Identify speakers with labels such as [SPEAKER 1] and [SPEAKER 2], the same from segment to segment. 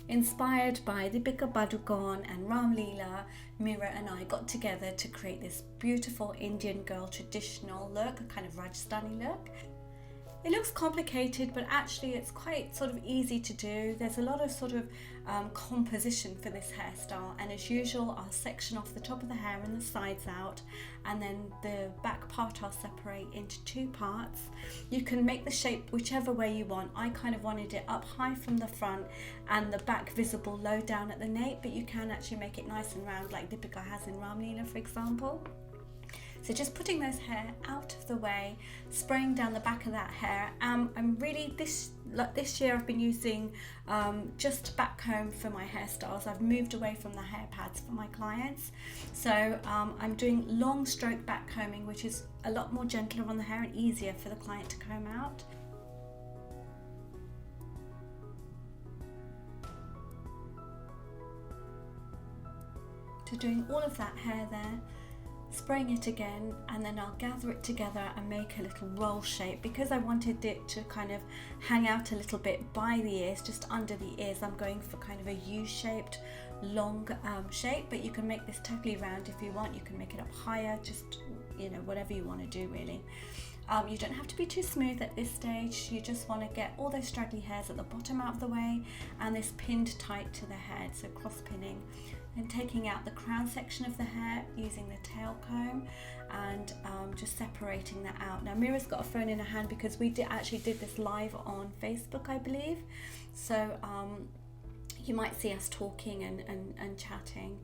[SPEAKER 1] Inspired by Deepika, Padukone and Leela, Meera and I got together to create this beautiful Indian girl traditional look, a kind of Rajasthani look. It looks complicated, but actually it's quite sort of easy to do. There's a lot of sort of composition for this hairstyle, and as usual I'll section off the top of the hair and the sides out, and then the back part I'll separate into two parts. You can make the shape whichever way you want. I kind of wanted it up high from the front and the back visible low down at the nape, but you can actually make it nice and round like Deepika has in Leela, for example. So just putting those hair out of the way, spraying down the back of that hair. I'm really, this year I've been using just back comb for my hairstyles. I've moved away from the hair pads for my clients. So I'm doing long stroke back combing, which is a lot more gentler on the hair and easier for the client to comb out. So doing all of that hair there, spraying it again, and then I'll gather it together and make a little roll shape. Because I wanted it to kind of hang out a little bit by the ears, just under the ears, I'm going for kind of a U-shaped long shape, but you can make this totally round if you want. You can make it up higher, just, you know, whatever you want to do really. You don't have to be too smooth at this stage. You just want to get all those straggly hairs at the bottom out of the way and this pinned tight to the head, so cross pinning. And taking out the crown section of the hair using the tail comb and just separating that out. Now Meera's got a phone in her hand because we actually did this live on Facebook, I believe. So you might see us talking and chatting.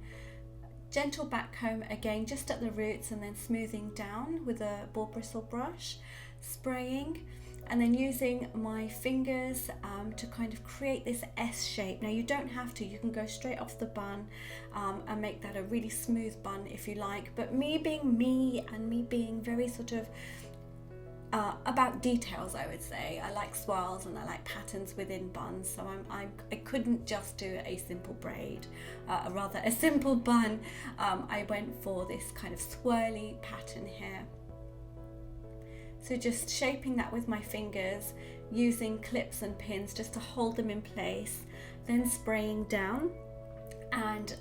[SPEAKER 1] Gentle back comb again, just at the roots, and then smoothing down with a ball bristle brush, spraying, and then using my fingers to kind of create this S shape. Now you don't have to, you can go straight off the bun and make that a really smooth bun if you like, but me being me and me being very sort of about details, I would say. I like swirls and I like patterns within buns, so I couldn't just do a simple braid, rather a simple bun. I went for this kind of swirly pattern here. So just shaping that with my fingers, using clips and pins just to hold them in place, then spraying down, and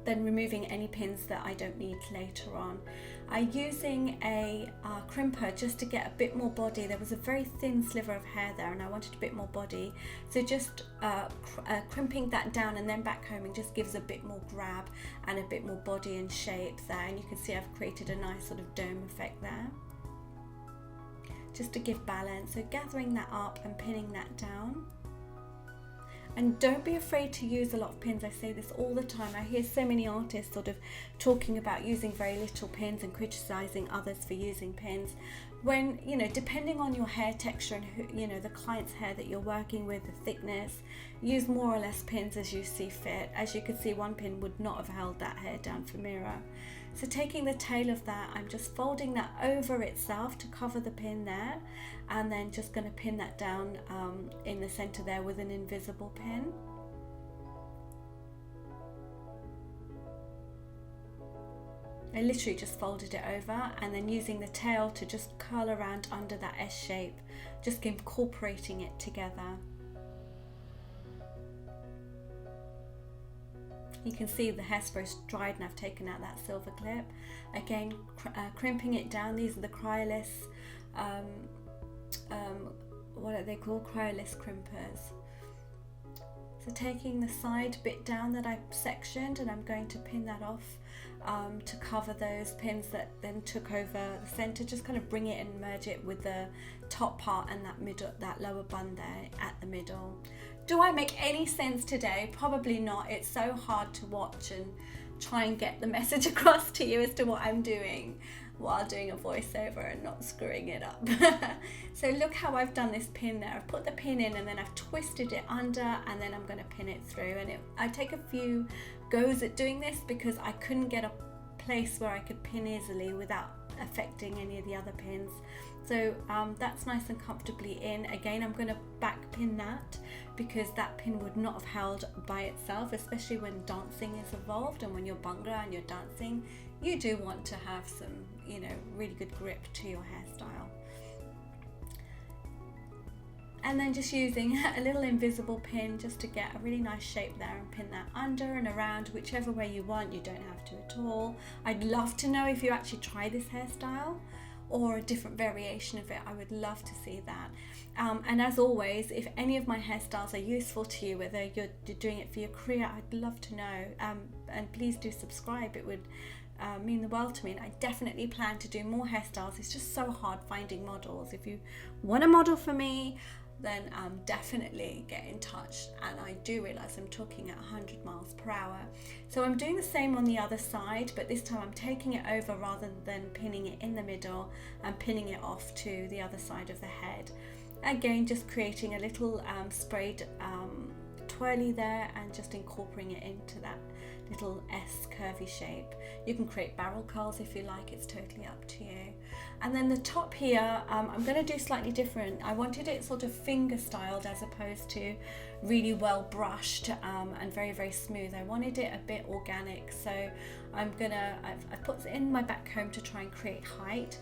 [SPEAKER 1] then removing any pins that I don't need later on. I'm using a crimper just to get a bit more body. There was a very thin sliver of hair there and I wanted a bit more body. So just crimping that down and then back combing just gives a bit more grab and a bit more body and shape there. And you can see I've created a nice sort of dome effect there, just to give balance. So gathering that up and pinning that down. And don't be afraid to use a lot of pins. I say this all the time. I hear so many artists sort of talking about using very little pins and criticizing others for using pins. When, you know, depending on your hair texture and who, you know, the client's hair that you're working with, the thickness, use more or less pins as you see fit. As you can see, one pin would not have held that hair down for Meera. So taking the tail of that, I'm just folding that over itself to cover the pin there, and then just going to pin that down in the center there with an invisible pin. I literally just folded it over, and then using the tail to just curl around under that S shape, just incorporating it together. You can see the hairspray's dried and I've taken out that silver clip. Again, crimping it down. These are the Cryoless, what are they called? Cryoless crimpers. So taking the side bit down that I sectioned, and I'm going to pin that off to cover those pins that then took over the center. Just kind of bring it and merge it with the top part and that middle, that lower bun there at the middle. Do I make any sense today? Probably not. It's so hard to watch and try and get the message across to you as to what I'm doing while doing a voiceover and not screwing it up. So look how I've done this pin there. I've put the pin in and then I've twisted it under, and then I'm going to pin it through. And I take a few goes at doing this because I couldn't get a place where I could pin easily without affecting any of the other pins. So that's nice and comfortably in. Again, I'm going to back pin that because that pin would not have held by itself, especially when dancing is involved and when you're bhangra and you're dancing. You do want to have some, you know, really good grip to your hairstyle. And then just using a little invisible pin just to get a really nice shape there, and pin that under and around whichever way you want. You don't have to at all. I'd love to know if you actually try this hairstyle or a different variation of it. I would love to see that. And as always, if any of my hairstyles are useful to you, whether you're doing it for your career, I'd love to know. And please do subscribe. It would mean the world to me, and I definitely plan to do more hairstyles. It's just so hard finding models. If you want a model for me, then definitely get in touch. And I do realize I'm talking at 100 miles per hour. So I'm doing the same on the other side, but this time I'm taking it over rather than pinning it in the middle, and pinning it off to the other side of the head. Again, just creating a little sprayed twirly there, and just incorporating it into that little S curvy shape. You can create barrel curls if you like, it's totally up to you. And then the top here, I'm going to do slightly different. I wanted it sort of finger styled as opposed to really well brushed and very, very smooth. I wanted it a bit organic, so I've put it in my back comb to try and create height,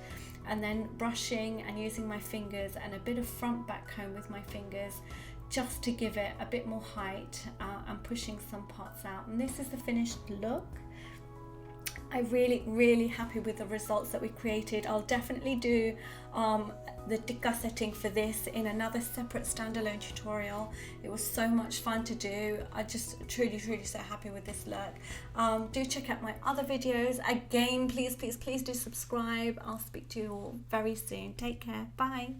[SPEAKER 1] and then brushing and using my fingers and a bit of front back comb with my fingers just to give it a bit more height, and pushing some parts out. And this is the finished look. I'm really happy with the results that we created. I'll definitely do the Deepika setting for this in another separate standalone tutorial. It was so much fun to do. I just truly so happy with this look. Do check out my other videos. Again, please do subscribe. I'll speak to you all very soon. Take care. Bye.